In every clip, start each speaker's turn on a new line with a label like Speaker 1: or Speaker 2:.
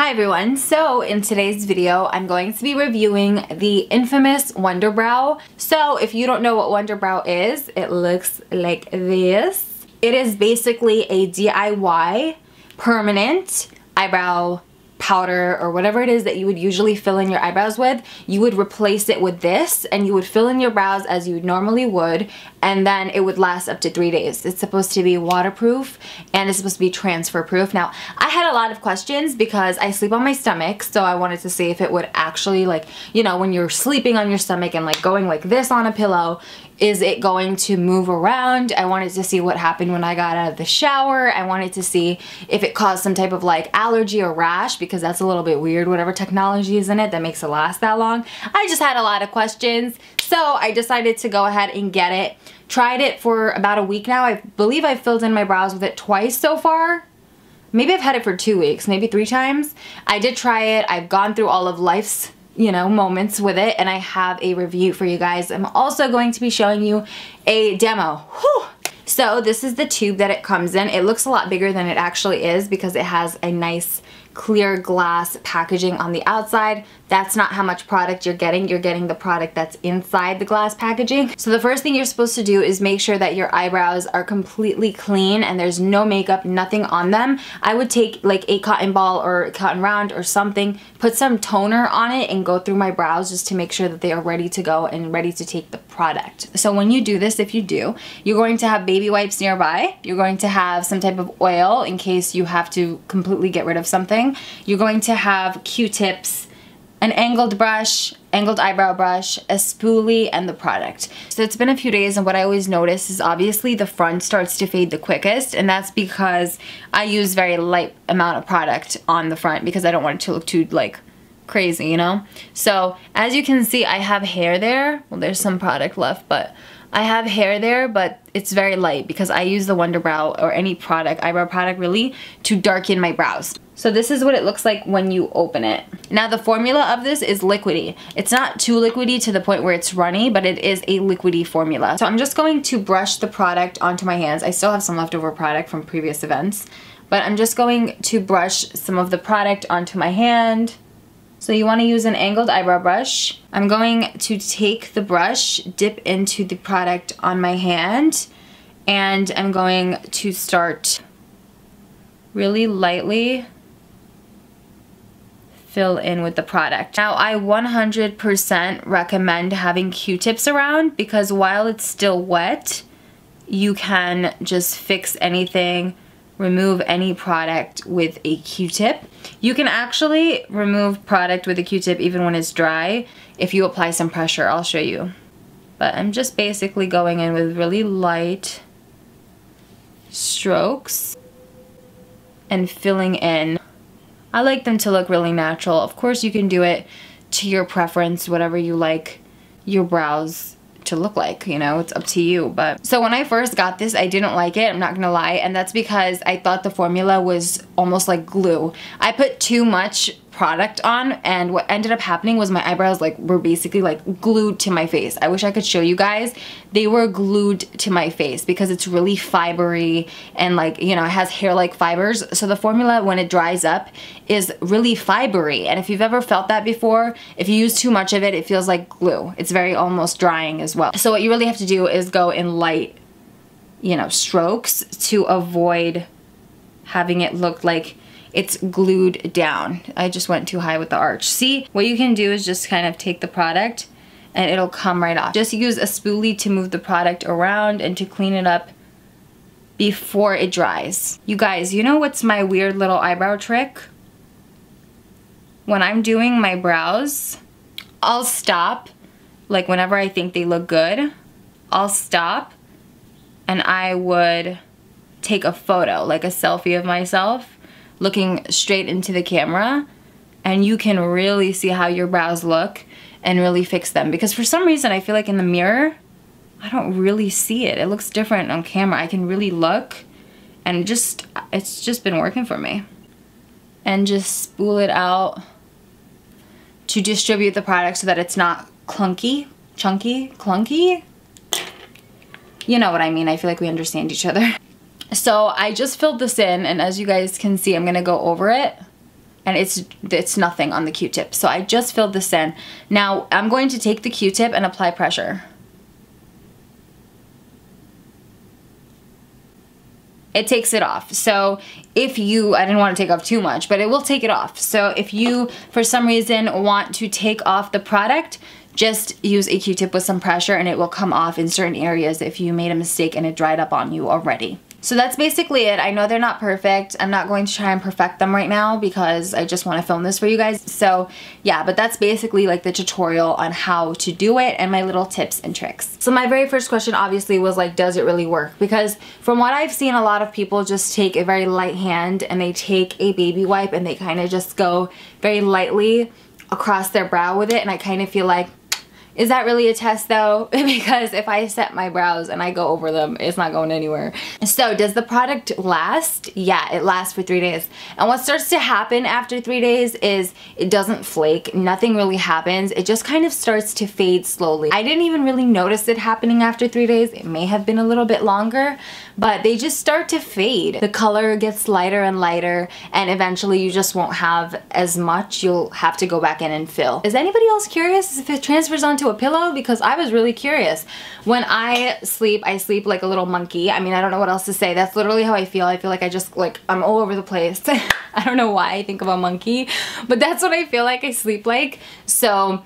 Speaker 1: Hi everyone, so in today's video I'm going to be reviewing the infamous Wunderbrow. So if you don't know what Wunderbrow is, it looks like this. It is basically a DIY permanent eyebrow powder or whatever it is that you would usually fill in your eyebrows with. You would replace it with this and you would fill in your brows as you normally would, and then it would last up to 3 days. It's supposed to be waterproof and it's supposed to be transfer proof. Now I had a lot of questions because I sleep on my stomach, so I wanted to see if it would actually, like, you know, when you're sleeping on your stomach and like going like this on a pillow, is it going to move around? I wanted to see what happened when I got out of the shower. I wanted to see if it caused some type of like allergy or rash, because that's a little bit weird, whatever technology is in it that makes it last that long. I just had a lot of questions, so I decided to go ahead and get it. Tried it for about a week now. I believe I've filled in my brows with it twice so far. Maybe I've had it for 2 weeks, maybe 3 times. I did try it. I've gone through all of life's, you know, moments with it, and I have a review for you guys. I'm also going to be showing you a demo. Whew. So this is the tube that it comes in. It looks a lot bigger than it actually is because it has a nice clear glass packaging on the outside. That's not how much product you're getting. You're getting the product that's inside the glass packaging. So the first thing you're supposed to do is make sure that your eyebrows are completely clean and there's no makeup, nothing on them. I would take like a cotton ball or a cotton round or something, put some toner on it and go through my brows just to make sure that they are ready to go and ready to take the product. So when you do this, if you do, you're going to have baby wipes nearby. You're going to have some type of oil in case you have to completely get rid of something. You're going to have Q-tips, an angled brush, angled eyebrow brush, a spoolie, and the product. So it's been a few days, and what I always notice is obviously the front starts to fade the quickest, and that's because I use very light amount of product on the front because I don't want it to look too like crazy, you know? So as you can see, I have hair there. Well, there's some product left, but I have hair there, but it's very light because I use the Wunderbrow or any product, eyebrow product really, to darken my brows. So this is what it looks like when you open it. Now the formula of this is liquidy. It's not too liquidy to the point where it's runny, but it is a liquidy formula. So I'm just going to brush the product onto my hands. I still have some leftover product from previous events, but I'm just going to brush some of the product onto my hand. So you want to use an angled eyebrow brush. I'm going to take the brush, dip into the product on my hand, and I'm going to start really lightly fill in with the product. Now I 100% recommend having Q-tips around because while it's still wet, you can just fix anything, remove any product with a Q-tip. You can actually remove product with a Q-tip even when it's dry if you apply some pressure. I'll show you. But I'm just basically going in with really light strokes and filling in. I like them to look really natural. Of course you can do it to your preference, whatever you like your brows to look like, you know, it's up to you. But so when I first got this, I didn't like it, I'm not gonna lie, and that's because I thought the formula was almost like glue. I put too much product on, and what ended up happening was my eyebrows like were basically like glued to my face. I wish I could show you guys. They were glued to my face because it's really fibery and, like, you know, it has hair-like fibers. So the formula, when it dries up, is really fibery, and if you've ever felt that before, if you use too much of it, it feels like glue. It's very almost drying as well. So what you really have to do is go in light, you know, strokes to avoid having it look like it's glued down. I just went too high with the arch. See, what you can do is just kind of take the product and it'll come right off. Just use a spoolie to move the product around and to clean it up before it dries. You guys, you know what's my weird little eyebrow trick? When I'm doing my brows, I'll stop, like whenever I think they look good, I'll stop and I would take a photo, like a selfie of myself, looking straight into the camera, and you can really see how your brows look and really fix them. Because for some reason I feel like in the mirror I don't really see it. It looks different on camera. I can really look, and it's just been working for me. And just spool it out to distribute the product so that it's not clunky, chunky, clunky. You know what I mean. I feel like we understand each other. So I just filled this in, and as you guys can see, I'm gonna go over it and it's nothing on the Q-tip. So I just filled this in. Now I'm going to take the Q-tip and apply pressure. It takes it off. So if you, I didn't want to take off too much, but it will take it off. So if you, for some reason, want to take off the product, just use a Q-tip with some pressure and it will come off in certain areas if you made a mistake and it dried up on you already. So that's basically it. I know they're not perfect. I'm not going to try and perfect them right now because I just want to film this for you guys. So yeah, but that's basically like the tutorial on how to do it and my little tips and tricks. So my very first question obviously was like, does it really work? Because from what I've seen, a lot of people just take a very light hand and they take a baby wipe and they kind of just go very lightly across their brow with it. And I kind of feel like, is that really a test though? Because if I set my brows and I go over them, it's not going anywhere. So does the product last? Yeah, it lasts for 3 days. And what starts to happen after 3 days is it doesn't flake. Nothing really happens. It just kind of starts to fade slowly. I didn't even really notice it happening after 3 days. It may have been a little bit longer, but they just start to fade. The color gets lighter and lighter, and eventually you just won't have as much. You'll have to go back in and fill. Is anybody else curious if it transfers onto a pillow? Because I was really curious. When I sleep like a little monkey. I mean, I don't know what else to say. That's literally how I feel. I feel like I'm all over the place. I don't know why I think of a monkey, but that's what I feel like I sleep like. So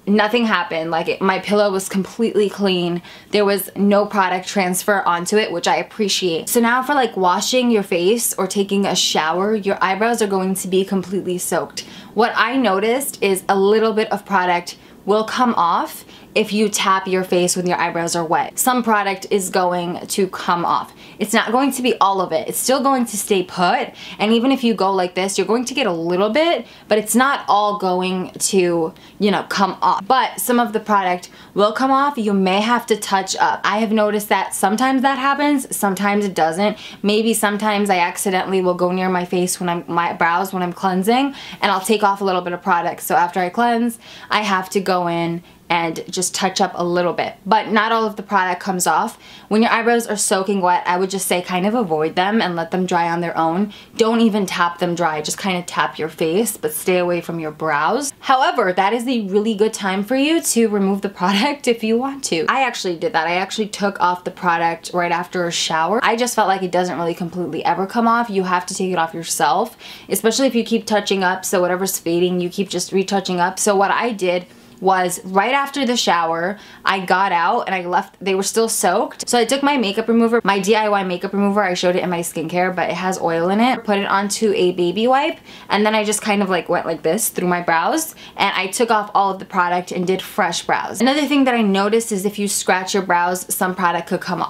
Speaker 1: nothing happened. Like my pillow was completely clean. There was no product transfer onto it, which I appreciate. So now for like washing your face or taking a shower, your eyebrows are going to be completely soaked. What I noticed is a little bit of product will come off if you tap your face when your eyebrows are wet. Some product is going to come off. It's not going to be all of it. It's still going to stay put, and even if you go like this, you're going to get a little bit, but it's not all going to, you know, come off. But some of the product will come off. You may have to touch up. I have noticed that sometimes that happens, sometimes it doesn't. Maybe sometimes I accidentally will go near my face when my brows when I'm cleansing, and I'll take off a little bit of product. So after I cleanse, I have to go in and just touch up a little bit. But not all of the product comes off. When your eyebrows are soaking wet, I would just say kind of avoid them and let them dry on their own. Don't even tap them dry, just kind of tap your face, but stay away from your brows. However, that is a really good time for you to remove the product if you want to. I actually did that. I actually took off the product right after a shower. I just felt like it doesn't really completely ever come off. You have to take it off yourself, especially if you keep touching up. So whatever's fading, you keep just retouching up. So what I did was right after the shower, I got out and I left, they were still soaked. So I took my makeup remover, my DIY makeup remover, I showed it in my skincare, but it has oil in it, put it onto a baby wipe, and then I just kind of like went like this through my brows, and I took off all of the product and did fresh brows. Another thing that I noticed is if you scratch your brows, some product will come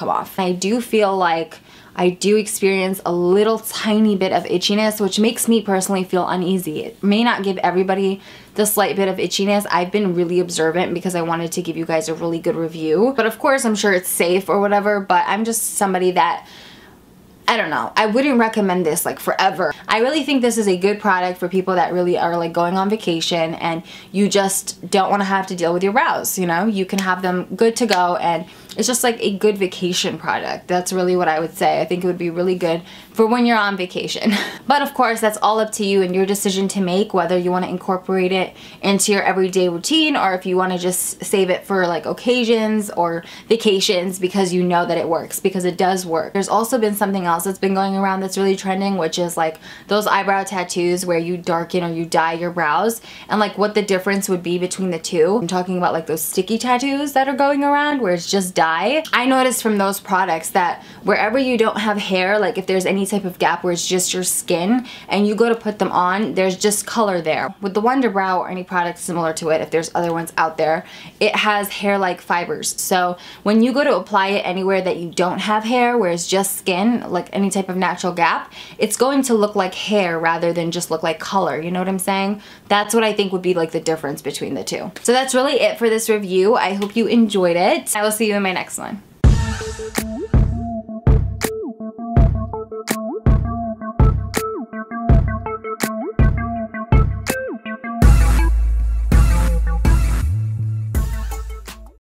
Speaker 1: off. I do feel like I do experience a little tiny bit of itchiness, which makes me personally feel uneasy. It may not give everybody the slight bit of itchiness. I've been really observant because I wanted to give you guys a really good review. But of course, I'm sure it's safe or whatever, but I'm just somebody that, I don't know, I wouldn't recommend this like forever. I really think this is a good product for people that really are like going on vacation and you just don't want to have to deal with your brows, you know? You can have them good to go, and it's just like a good vacation product. That's really what I would say. I think it would be really good for when you're on vacation. But of course, that's all up to you and your decision to make, whether you want to incorporate it into your everyday routine or if you want to just save it for like occasions or vacations because you know that it works, because it does work. There's also been something else that's been going around that's really trending, which is like those eyebrow tattoos where you darken or you dye your brows, and like what the difference would be between the two. I'm talking about like those sticky tattoos that are going around where it's just dye. I noticed from those products that wherever you don't have hair, like if there's any type of gap where it's just your skin and you go to put them on, there's just color there. With the Wunderbrow or any product similar to it, if there's other ones out there, it has hair-like fibers. So when you go to apply it anywhere that you don't have hair, where it's just skin, like any type of natural gap, it's going to look like hair rather than just look like color. You know what I'm saying? That's what I think would be like the difference between the two. So that's really it for this review. I hope you enjoyed it. I will see you in my next one.